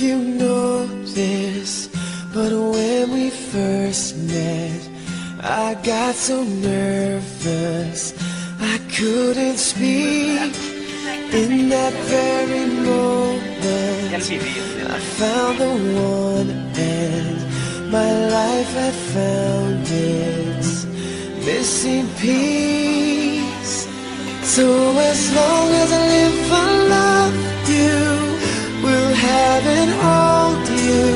you know this, but when we first met, I got so nervous I couldn't speak. In that very moment, I found the one, and my life had found its missing piece. So as long as I live, I love you, will have and hold you.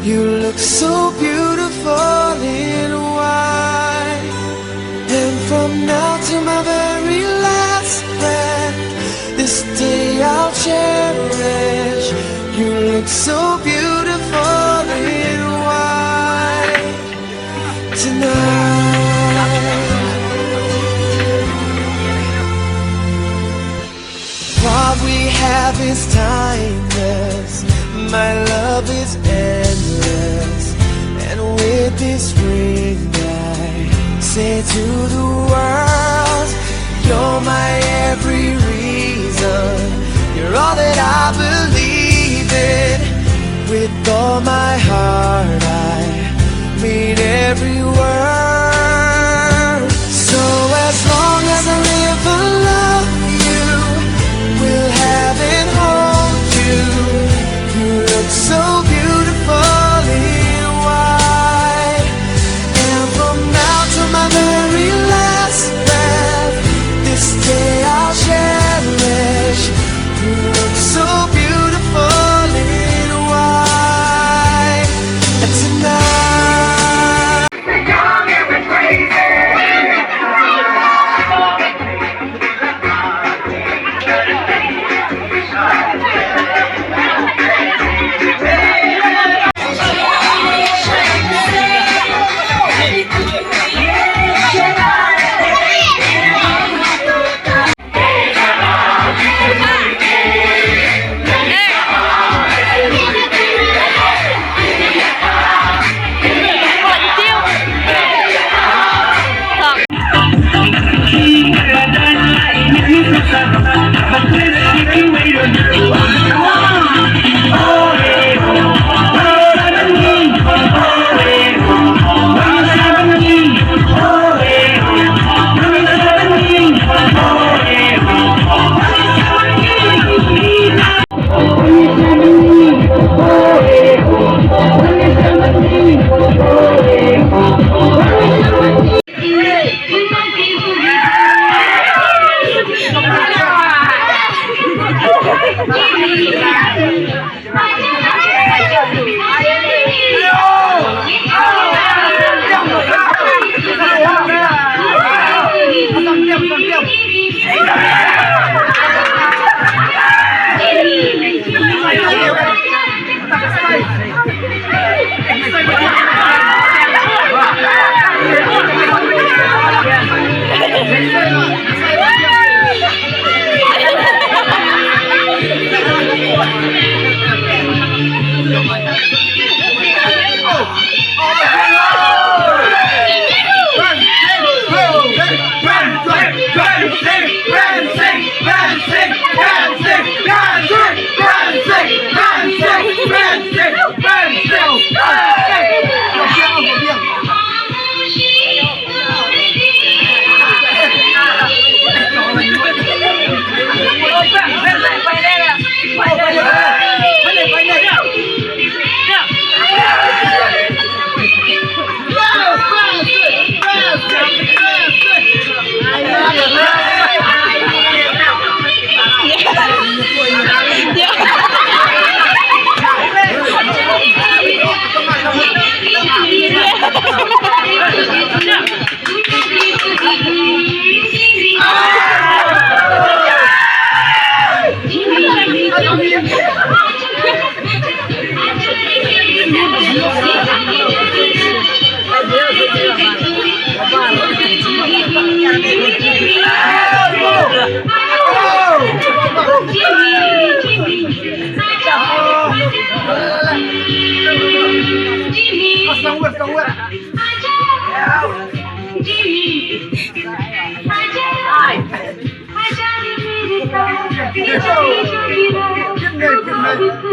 You look so beautiful in white, and from now to my very last breath, this day I'll cherish. You look so beautiful in white tonight. What we have is timeless, my love is endless, and with this ring I say to the world, you're my every reason, you're all that I believe in. With all my heart I mean every word. So as long as I live, I love you, will have and hold you. You look so beautiful in white, and from now to my very last breath, this day I'll cherish. You look so beautiful in white tonight. Young and crazy. Jimmy. Acısı,